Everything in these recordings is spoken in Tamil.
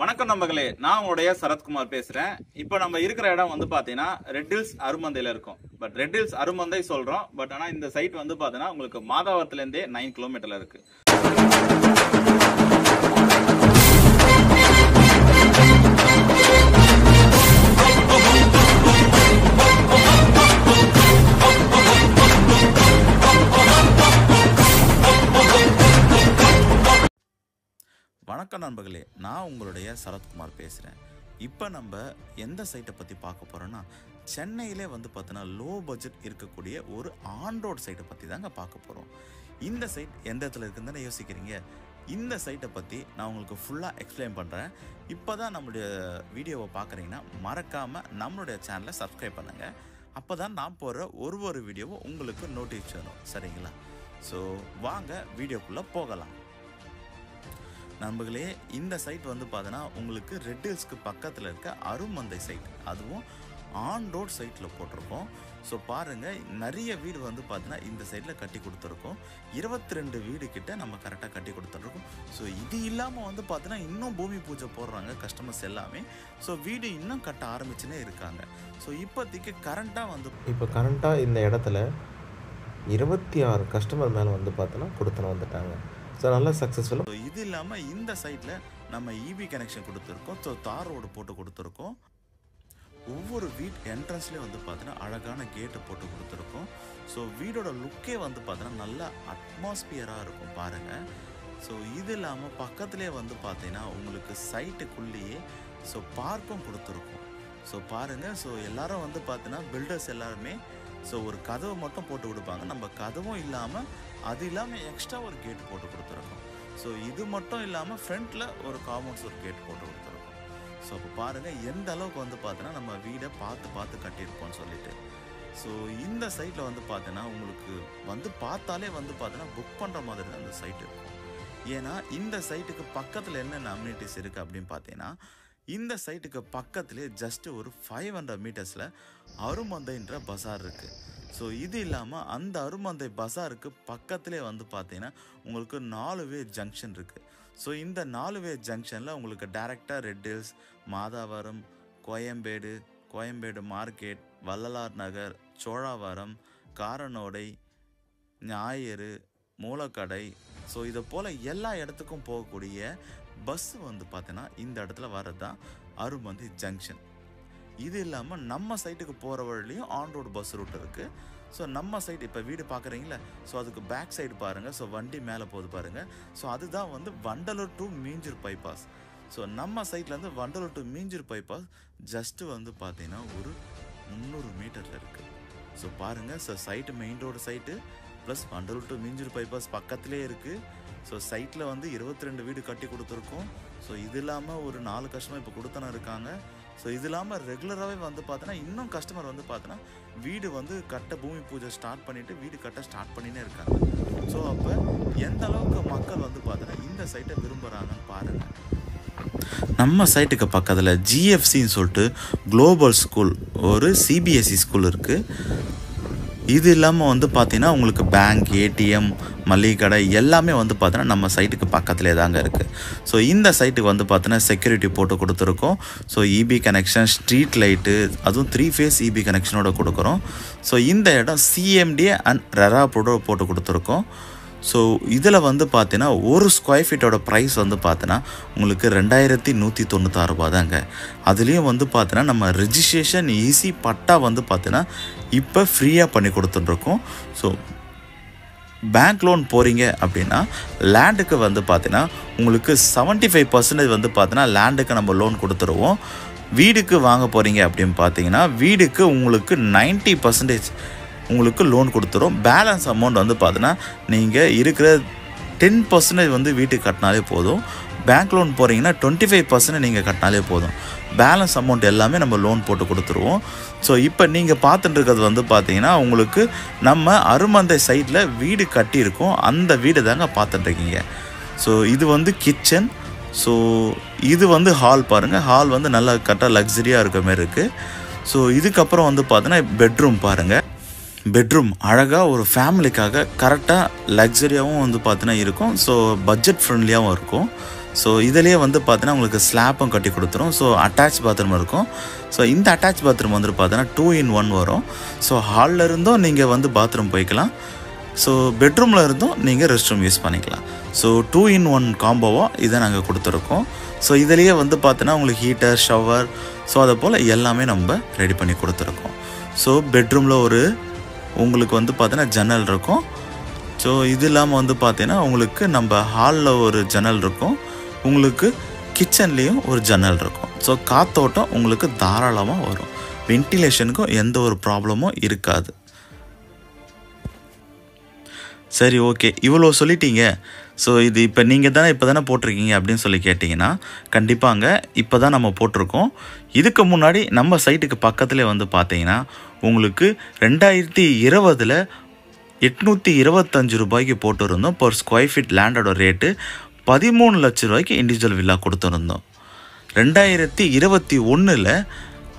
வணக்கம் நண்பர்களே, நான் உங்களுடைய சரத்குமார் பேசுறேன். இப்போ நம்ம இருக்கிற இடம் வந்து பாத்தீங்கன்னா ரெட் ஹில்ஸ் அருமந்தையில இருக்கும். பட் ரெட் ஹில்ஸ் அருமந்தை சொல்றோம். பட் ஆனா இந்த சைட் வந்து பாத்தீங்கன்னா உங்களுக்கு மாதாவரத்துல இருந்தே 9 கிலோமீட்டர்ல இருக்கு. வணக்கம் நண்பர்களே, நான் உங்களுடைய சரத்குமார் பேசுகிறேன். இப்போ நம்ம எந்த சைட்டை பற்றி பார்க்க போகிறோன்னா, சென்னையிலே வந்து பார்த்தீங்கன்னா லோ பட்ஜெட் இருக்கக்கூடிய ஒரு ஆன் ரோட் சைட்டை பற்றி தாங்க பார்க்க போகிறோம். இந்த சைட் எந்த இடத்துல இருக்குதுன்னு யோசிக்கிறீங்க. இந்த சைட்டை பற்றி நான் உங்களுக்கு ஃபுல்லாக எக்ஸ்பிளைன் பண்ணுறேன். இப்போ தான் நம்மளுடைய வீடியோவை பார்க்குறீங்கன்னா மறக்காமல் நம்மளுடைய சேனலை சப்ஸ்கிரைப் பண்ணுங்கள். அப்போ தான் நான் போகிற ஒரு வீடியோவும் உங்களுக்கு நோட்டிஃபிகேஷன் வரும். சரிங்களா? ஸோ வாங்க வீடியோக்குள்ளே போகலாம். நண்பர்களே, இந்த சைட் வந்து பார்த்தீங்கன்னா உங்களுக்கு ரெட் ஹில்ஸ்க்கு பக்கத்தில் இருக்க அருமந்தை சைட், அதுவும் ஆன் ரோட் சைட்டில் போட்டிருக்கோம். ஸோ பாருங்கள், நிறைய வீடு வந்து பார்த்தீங்கன்னா இந்த சைட்டில் கட்டி கொடுத்துருக்கோம். 22 வீடு கிட்ட நம்ம கரெக்டாக கட்டி கொடுத்துருக்கோம். ஸோ இது இல்லாமல் வந்து பார்த்தீங்கன்னா இன்னும் பூமி பூஜை போடுறாங்க கஸ்டமர்ஸ் எல்லாமே. ஸோ வீடு இன்னும் கட்ட ஆரம்பிச்சுன்னே இருக்காங்க. ஸோ இப்போதைக்கு கரண்ட்டாக இந்த இடத்துல 26 கஸ்டமர் மேலே வந்து பார்த்தோன்னா கொடுத்துன்னு வந்துட்டாங்க. ஸோ நல்லா சக்ஸஸ்ஃபுல்லாக. ஸோ இது இல்லாமல் இந்த சைட்டில் நம்ம இபி கனெக்ஷன் கொடுத்துருக்கோம். ஸோ தார் ரோடு போட்டு கொடுத்துருக்கோம். ஒவ்வொரு வீட் என்ட்ரன்ஸ்லேயும் வந்து பார்த்தீங்கன்னா அழகான கேட்டு போட்டு கொடுத்துருக்கோம். ஸோ வீடோட லுக்கே வந்து பார்த்தீங்கன்னா நல்ல அட்மாஸ்பியராக இருக்கும் பாருங்கள். ஸோ இது இல்லாமல் பக்கத்துலேயே வந்து பார்த்தீங்கன்னா உங்களுக்கு சைட்டுக்குள்ளேயே ஸோ பார்க்கும் கொடுத்துருக்கோம். ஸோ பாருங்கள், ஸோ எல்லோரும் வந்து பார்த்தீங்கன்னா பில்டர்ஸ் எல்லாருமே ஸோ ஒரு கதவை மட்டும் போட்டு கொடுப்பாங்க. நம்ம கதவும் இல்லாமல் அது இல்லாமல் எக்ஸ்ட்ரா ஒரு கேட்டு போட்டு கொடுத்துருக்கோம். ஸோ இது மட்டும் இல்லாமல் ஃப்ரண்ட்டில் ஒரு காம்பவுண்ட்ஸ் ஒரு கேட் போட்டு கொடுத்துருக்கோம். ஸோ அப்போ பாருங்கள் எந்த அளவுக்கு வந்து பார்த்தீங்கன்னா நம்ம வீடை பார்த்து கட்டியிருப்போம்னு சொல்லிட்டு. ஸோ இந்த சைட்டில் வந்து பார்த்தீங்கன்னா உங்களுக்கு வந்து பார்த்தாலே வந்து பார்த்தீங்கன்னா புக் பண்ணுற மாதிரி தான் இந்த சைட் இருக்கும். ஏன்னா இந்த சைட்டுக்கு பக்கத்தில் என்னென்ன அம்யூனிட்டிஸ் இருக்குது அப்படின்னு பார்த்தீங்கன்னா, இந்த சைட்டுக்கு பக்கத்துலேயே ஜஸ்ட் ஒரு 500 மீட்டர்ஸில் அருமந்தைன்ற பஸார் இருக்குது. ஸோ இது இல்லாமல் அந்த அருமந்தை பஸாருக்கு பக்கத்துலேயே வந்து பார்த்தீங்கன்னா உங்களுக்கு 4 வே ஜங்ஷன் இருக்குது. ஸோ இந்த 4 வே ஜங்ஷனில் உங்களுக்கு டைரெக்டாக red hills, Madhavaram, Koyambedu market, Vallalar Nagar, Cholavaram, Karanodai, Gnayiru, Moolakadai, so இதை போல் எல்லா இடத்துக்கும் போகக்கூடிய பஸ்ஸு வந்து பார்த்தீங்கன்னா இந்த இடத்துல வர்றது தான் அருமந்தை ஜங்ஷன். இது இல்லாமல் நம்ம சைட்டுக்கு போகிற வழிலையும் ஆன் ரோடு பஸ் ரூட் இருக்குது. ஸோ நம்ம சைடு இப்போ வீடு பார்க்குறீங்களா, ஸோ அதுக்கு பேக் சைடு பாருங்கள். ஸோ வண்டி மேலே போகுது பாருங்கள். ஸோ அதுதான் வந்து Vandalur to Minjur bypass. So நம்ம சைட்லேருந்து Vandalur to Minjur bypass just வந்து பார்த்தீங்கன்னா ஒரு 300 மீட்டரில் இருக்குது. ஸோ பாருங்கள், so side main road side plus Vandalur to Minjur bypass பக்கத்துலேயே இருக்குது. ஸோ சைட்டில் வந்து 22 வீடு கட்டி கொடுத்துருக்கோம். ஸோ இது இல்லாமல் ஒரு 4 கஸ்டமர் இப்போ கொடுத்தன இருக்காங்க. ஸோ இது இல்லாமல் ரெகுலராகவே வந்து பார்த்தோன்னா இன்னும் கஸ்டமர் வந்து பார்த்தோன்னா வீடு வந்து கட்ட பூமி பூஜை ஸ்டார்ட் பண்ணிவிட்டு வீடு கட்ட ஸ்டார்ட் பண்ணினே இருக்காங்க. ஸோ அப்போ எந்த அளவுக்கு மக்கள் வந்து பார்த்தோன்னா இந்த சைட்டை விரும்புகிறாங்கன்னு பாருங்கள். நம்ம சைட்டுக்கு பக்கத்தில் ஜிஎஃப்சின்னு சொல்லிட்டு குளோபல் ஸ்கூல், ஒரு சிபிஎஸ்சி ஸ்கூல் இருக்குது. இது இல்லாமல் வந்து பார்த்தீங்கன்னா உங்களுக்கு பேங்க், ஏடிஎம், மளிகை கடை எல்லாமே வந்து பார்த்தீங்கன்னா நம்ம சைட்டுக்கு பக்கத்துலேயே தாங்க இருக்குது. ஸோ இந்த சைட்டுக்கு வந்து பார்த்தீங்கன்னா செக்யூரிட்டி போட்டு கொடுத்துருக்கோம். So EB connection, street light, அதுவும் 3 ஃபேஸ் இபி கனெக்ஷனோட கொடுக்குறோம். ஸோ இந்த இடம் சிஎம்டிஏ அண்ட் ரெரா போட்டு கொடுத்துருக்கோம். ஸோ இதில் வந்து பார்த்தீங்கன்னா ஒரு ஸ்கொயர் ஃபீட்டோட ப்ரைஸ் வந்து பார்த்தீங்கன்னா உங்களுக்கு 2196 ரூபா தாங்க. அதுலேயும் வந்து பார்த்தீங்கன்னா நம்ம ரெஜிஸ்ட்ரேஷன் ஈஸி பட்டா வந்து பார்த்தீங்கன்னா இப்போ ஃப்ரீயாக பண்ணி கொடுத்துட்ருக்கோம். ஸோ பேங்க் லோன் போகிறீங்க அப்படின்னா லேண்டுக்கு வந்து பார்த்தீங்கன்னா உங்களுக்கு 75% வந்து பார்த்தீங்கன்னா லேண்டுக்கு நம்ம லோன் கொடுத்துருவோம். வீடுக்கு வாங்க போகிறீங்க அப்படின்னு பார்த்தீங்கன்னா வீடுக்கு உங்களுக்கு 90% உங்களுக்கு லோன் கொடுத்துரும். பேலன்ஸ் அமௌண்ட் வந்து பார்த்தீங்கன்னா நீங்கள் இருக்கிற 10% வந்து வீட்டுக்கு கட்டினாலே போதும். பேங்க் லோன் போகிறீங்கன்னா 25% நீங்கள் கட்டினாலே போதும். பேலன்ஸ் அமௌண்ட் எல்லாமே நம்ம லோன் போட்டு கொடுத்துருவோம். ஸோ இப்போ நீங்கள் பார்த்துட்டு இருக்கிறது வந்து பார்த்தீங்கன்னா உங்களுக்கு நம்ம அருமந்தை சைட்டில் வீடு கட்டியிருக்கோம். அந்த வீடு தாங்க பார்த்துட்ருக்கீங்க. ஸோ இது வந்து கிச்சன். ஸோ இது வந்து ஹால் பாருங்கள். ஹால் வந்து நல்லா கரெக்டாக லக்ஸரியாக இருக்க மாதிரி இருக்குது. ஸோ இதுக்கப்புறம் வந்து பார்த்தீங்கன்னா பெட்ரூம் பாருங்கள். பெட்ரூம் அழகாக ஒரு ஃபேமிலிக்காக கரெக்டாக லக்ஸரியாகவும் வந்து பார்த்தீங்கன்னா இருக்கும். ஸோ பட்ஜெட் ஃப்ரெண்ட்லியாகவும் இருக்கும். ஸோ இதிலேயே வந்து பார்த்தீங்கன்னா உங்களுக்கு ஸ்லாப்பும் கட்டி கொடுத்துரும். ஸோ அட்டாச் பாத்ரூம் இருக்கும். ஸோ இந்த அட்டாச் பாத்ரூம் வந்து பார்த்தீங்கன்னா 2-in-1 வரும். ஸோ ஹாலில் இருந்தும் நீங்கள் வந்து பாத்ரூம் போய்க்கலாம். ஸோ பெட்ரூமில் இருந்தும் நீங்கள் ரெஸ்ட் ரூம் யூஸ் பண்ணிக்கலாம். ஸோ 2-in-1 காம்போவாக இதை நாங்கள் கொடுத்துருக்கோம். ஸோ இதிலேயே வந்து பார்த்தீங்கன்னா உங்களுக்கு ஹீட்டர், ஷவர், ஸோ அதை போல் எல்லாமே நம்ம ரெடி பண்ணி கொடுத்துருக்கோம். ஸோ பெட்ரூமில் உங்களுக்கு வந்து பார்த்தீங்கன்னா ஜன்னல் இருக்கும். ஸோ இது இல்லாமல் வந்து பார்த்தீங்கன்னா உங்களுக்கு நம்ம ஹாலில் ஒரு ஜன்னல் இருக்கும். உங்களுக்கு கிச்சன்லேயும் ஒரு ஜன்னல் இருக்கும். ஸோ காற்றோட்டம் உங்களுக்கு தாராளமாக வரும். வென்டிலேஷனுக்கும் எந்த ஒரு ப்ராப்ளமும் இருக்காது. சரி, ஓகே, இவ்வளோ சொல்லிட்டீங்க. ஸோ இது இப்போ தானே போட்டிருக்கீங்க அப்படின்னு சொல்லி கேட்டிங்கன்னா, கண்டிப்பாங்க இப்போ தான் நம்ம போட்டிருக்கோம். இதுக்கு முன்னாடி நம்ம சைட்டுக்கு பக்கத்துலேயே வந்து பார்த்தீங்கன்னா உங்களுக்கு 2020 825 ரூபாய்க்கு போட்டுருந்தோம். பர் ஸ்கொயர் ஃபீட் லேண்டோட ரேட்டு 13 லட்ச ரூபாய்க்கு இண்டிவிஜுவல் வில்லா கொடுத்துருந்தோம். 2021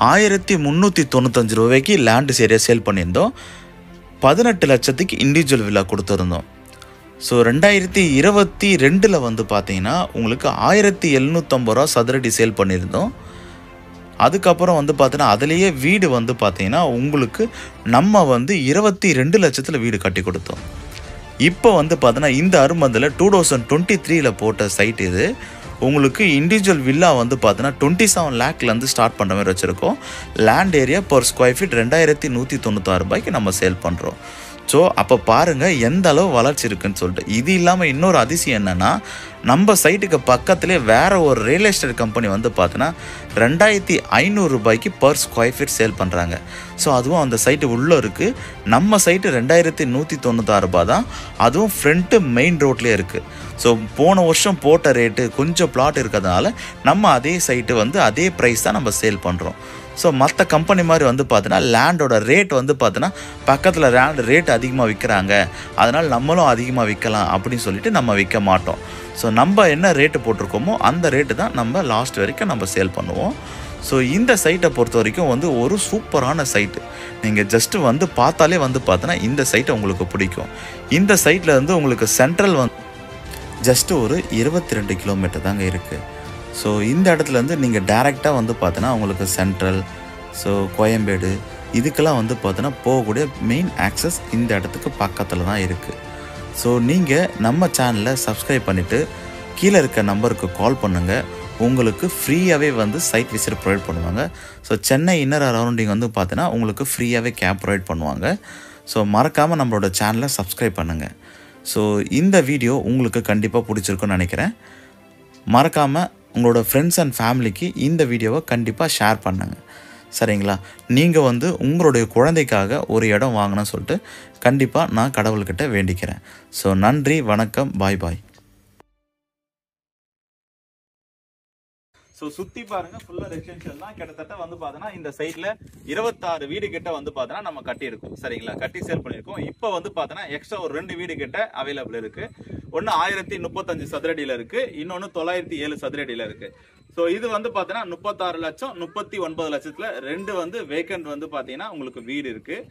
1395 ரூபாய்க்கு லேண்டு ஏரியா சேல் பண்ணியிருந்தோம். 18 லட்சத்துக்கு இண்டிவிஜுவல் வில்லா கொடுத்துருந்தோம். ஸோ 2022 வந்து பார்த்தீங்கன்னா உங்களுக்கு 1750 ரூபா சதுரடி சேல் பண்ணியிருந்தோம். அதுக்கப்புறம் வந்து பார்த்தீங்கன்னா அதுலேயே வீடு வந்து பார்த்தீங்கன்னா உங்களுக்கு நம்ம வந்து 22 லட்சத்தில் வீடு கட்டி கொடுத்தோம். இப்போ வந்து பார்த்தீங்கன்னா இந்த அருமந்தில் 2023 போட்ட சைட் இது. உங்களுக்கு இண்டிவிஜுவல் வில்லா வந்து பார்த்தீங்கன்னா 27 லேக்லேருந்து ஸ்டார்ட் பண்ணுற மாதிரி வச்சுருக்கோம். Land area per square feet 2196 ரூபாய்க்கு நம்ம சேல் பண்ணுறோம். ஸோ அப்போ பாருங்கள் எந்த அளவு வளர்ச்சி இருக்குன்னு சொல்லிட்டு. இது இல்லாமல் இன்னொரு அதிசயம் என்னென்னா, நம்ம சைட்டுக்கு பக்கத்துலேயே வேறு ஒரு ரியல் எஸ்டேட் கம்பெனி வந்து பார்த்தீங்கன்னா 2500 ரூபாய்க்கு பர் ஸ்கொயர் ஃபீட் சேல் பண்ணுறாங்க. ஸோ அதுவும் அந்த சைட்டு உள்ளே இருக்குது. நம்ம சைட்டு 2196 ரூபா தான். அதுவும் ஃப்ரண்ட்டு மெயின் ரோட்லேயே இருக்குது. ஸோ போன வருஷம் போட்ட ரேட்டு கொஞ்சம் பிளாட் இருக்கிறதுனால நம்ம அதே சைட்டு வந்து அதே ப்ரைஸ் தான் நம்ம சேல் பண்ணுறோம். ஸோ மற்ற கம்பெனி மாதிரி வந்து பார்த்தீங்கன்னா லேண்டோட ரேட் வந்து பார்த்தீங்கன்னா பக்கத்தில் லேண்ட் ரேட் அதிகமாக விற்கிறாங்க, அதனால் நம்மளும் அதிகமாக விற்கலாம் அப்படின்னு சொல்லிட்டு நம்ம விற்க மாட்டோம். ஸோ நம்ம என்ன ரேட்டு போட்டிருக்கோமோ அந்த ரேட்டு தான் நம்ம லாஸ்ட் வரைக்கும் நம்ம சேல் பண்ணுவோம். ஸோ இந்த சைட்டை பொறுத்த வரைக்கும் வந்து ஒரு சூப்பரான சைட்டு. நீங்கள் ஜஸ்ட்டு வந்து பார்த்தாலே வந்து பார்த்தீங்கன்னா இந்த சைட்டை உங்களுக்கு பிடிக்கும். இந்த சைட்டில் வந்து உங்களுக்கு சென்ட்ரல் வந்து ஜஸ்ட்டு ஒரு 22 கிலோமீட்டர் தாங்க இருக்குது. ஸோ இந்த இடத்துலேருந்து நீங்கள் டேரெக்டாக வந்து பார்த்தோன்னா உங்களுக்கு சென்ட்ரல், ஸோ கோயம்பேடு இதுக்கெல்லாம் வந்து பார்த்தோன்னா போகக்கூடிய மெயின் ஆக்சஸ் இந்த இடத்துக்கு பக்கத்தில் தான் இருக்குது. ஸோ நீங்கள் நம்ம சேனலை சப்ஸ்கிரைப் பண்ணிவிட்டு கீழே இருக்க நம்பருக்கு கால் பண்ணுங்கள். உங்களுக்கு ஃப்ரீயாகவே வந்து சைட் விசிட் ப்ரொவைட் பண்ணுவாங்க. ஸோ சென்னை இன்னர் அரௌண்டிங் வந்து பார்த்தீங்கன்னா உங்களுக்கு ஃப்ரீயாகவே கேப் ப்ரொவைட் பண்ணுவாங்க. ஸோ மறக்காமல் நம்மளோட சேனலை சப்ஸ்கிரைப் பண்ணுங்கள். ஸோ இந்த வீடியோ உங்களுக்கு கண்டிப்பாக பிடிச்சிருக்குன்னு நினைக்கிறேன். மறக்காமல் உங்களோட ஃப்ரெண்ட்ஸ் அண்ட் ஃபேமிலிக்கு இந்த வீடியோவை கண்டிப்பாக ஷேர் பண்ணுங்கள். சரிங்களா? நீங்கள் வந்து உங்களுடைய குழந்தைக்காக ஒரு இடம் வாங்கணும்னு சொல்லிட்டு கண்டிப்பாக நான் கடவுள்கிட்ட வேண்டிக்கிறேன். ஸோ நன்றி, வணக்கம், பாய் பாய். ஸோ சுற்றி பாருங்கள், ஃபுல்லாக ரெசிடென்ஷியல் தான். கிட்டத்தட்ட வந்து பார்த்தோன்னா இந்த சைடில் 26 வீடு கிட்ட வந்து பார்த்தோன்னா நம்ம கட்டியிருக்கோம். சரிங்களா? கட்டி சேல் பண்ணியிருக்கோம். இப்போ வந்து பார்த்தோன்னா எக்ஸ்ட்ரா ஒரு 2 வீடு கிட்ட அவைலபிள் இருக்குது. ஒன்று 1035 சதுரடியில் இருக்குது, இன்னொன்று 907 சதுரடியில் இருக்குது. ஸோ இது வந்து பார்த்தீங்கன்னா 36 லட்சம் 39 லட்சத்தில் 2 வந்து வேக்கண்ட் வந்து பார்த்தீங்கன்னா உங்களுக்கு வீடு இருக்குது.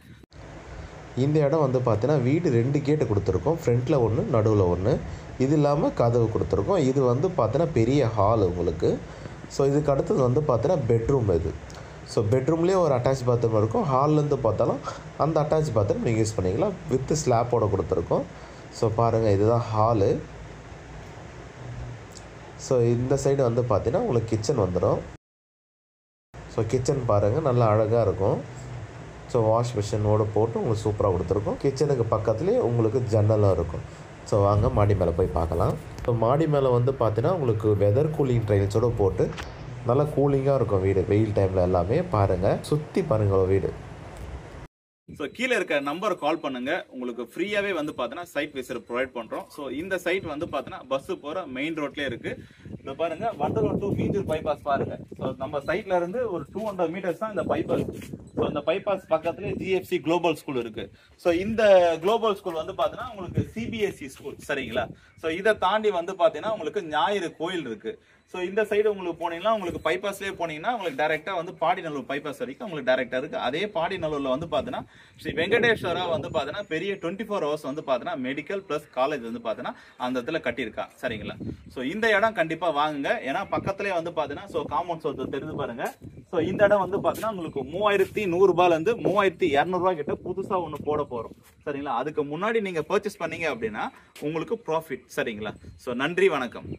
இந்த இடம் வந்து பார்த்தீங்கன்னா வீடு 2 கேட்டு கொடுத்துருக்கோம். ஃப்ரண்ட்டில் ஒன்று, நடுவில் ஒன்று. இது இல்லாமல் கதவு கொடுத்துருக்கோம். இது வந்து பார்த்தீங்கன்னா பெரிய ஹால் உங்களுக்கு. ஸோ இதுக்கு அடுத்தது வந்து பார்த்தீங்கன்னா பெட்ரூம் இது. ஸோ பெட்ரூம்லேயே ஒரு அட்டாச் பாத்ரூம் இருக்கும். ஹால்லேருந்து பார்த்தாலும் அந்த அட்டாச் பாத்ரூம் நீங்கள் யூஸ் பண்ணிக்கலாம். வித் ஸ்லாப்போடு கொடுத்துருக்கோம். ஸோ பாருங்கள், இதுதான் ஹாலு. ஸோ இந்த சைடு வந்து பார்த்தீங்கன்னா உங்களுக்கு கிச்சன் வந்துடும். ஸோ கிச்சன் பாருங்கள், நல்லா அழகாக இருக்கும். ஸோ வாஷ் மிஷினோடு போட்டு உங்களுக்கு சூப்பராக கொடுத்துருக்கோம். கிச்சனுக்கு பக்கத்துலேயே உங்களுக்கு ஜன்னலும் இருக்கும். ஸோ வாங்க மாடி மேலே போய் பார்க்கலாம். ஸோ மாடி மேலே வந்து பார்த்தீங்கன்னா உங்களுக்கு வெதர் கூலிங் ட்ரைல்ஸோடு போட்டு நல்லா கூலிங்காக இருக்கும் வீடு. வெயில் டைமில் எல்லாமே பாருங்கள், சுற்றி பாருங்கள் வீடு. ஸோ கீழே இருக்க நம்பர் கால் பண்ணுங்க, உங்களுக்கு ஃப்ரீயாவே வந்து பார்த்தீங்கன்னா சைட் விசிட் ப்ரொவைட் பண்றோம். ஸோ இந்த சைட் வந்து பார்த்தீங்கன்னா பஸ் போற மெயின் ரோட்லேயே இருக்கு. இப்போ பாருங்க, வண்டலூர் டு மீஞ்சூர் பைபாஸ் பாருங்க. ஸோ நம்ம சைட்ல இருந்து ஒரு 200 மீட்டர்ஸ் தான் இந்த பைபாஸ். ஸோ இந்த பைபாஸ் பக்கத்துலேயே GFC குளோபல் ஸ்கூல் இருக்கு. ஸோ இந்த குளோபல் ஸ்கூல் வந்து பார்த்தீங்கன்னா உங்களுக்கு CBSE ஸ்கூல். சரிங்களா? ஸோ இதை தாண்டி வந்து பார்த்தீங்கன்னா உங்களுக்கு ஞாயிறு கோயில் இருக்கு. ஸோ இந்த சைடு உங்களுக்கு போனீங்கன்னா உங்களுக்கு பைபாஸ்லேயே போனீங்கன்னா உங்களுக்கு டைரெக்டாக வந்து பாடிநல்லூர் பைபாஸ் வரைக்கும் உங்களுக்கு டைரெக்டாக இருக்குது. அதே பாடிநல்லூரில் வந்து பார்த்தீங்கன்னா ஸ்ரீ வெங்கடேஸ்வரா வந்து பார்த்தீங்கன்னா பெரிய 24 hours வந்து பார்த்தீங்கன்னா மெடிக்கல் ப்ளஸ் காலேஜ் வந்து பார்த்தீங்கன்னா அந்த இடத்துல கட்டியிருக்கா. சரிங்களா? ஸோ இந்த இடம் கண்டிப்பாக வாங்குங்க. ஏன்னா பக்கத்துலேயே வந்து பார்த்தீங்கன்னா ஸோ காம்பவுண்ட் சோர்ஸ் தெரிஞ்சு பாருங்க. ஸோ இந்த இடம் வந்து பார்த்தீங்கன்னா உங்களுக்கு 3100 ரூபாயிலேருந்து 3200 ரூபாய் கிட்ட புதுசாக ஒன்று போட போகிறோம். சரிங்களா? அதுக்கு முன்னாடி நீங்கள் பர்ச்சேஸ் பண்ணீங்க அப்படின்னா உங்களுக்கு ப்ராஃபிட். சரிங்களா? ஸோ நன்றி, வணக்கம்.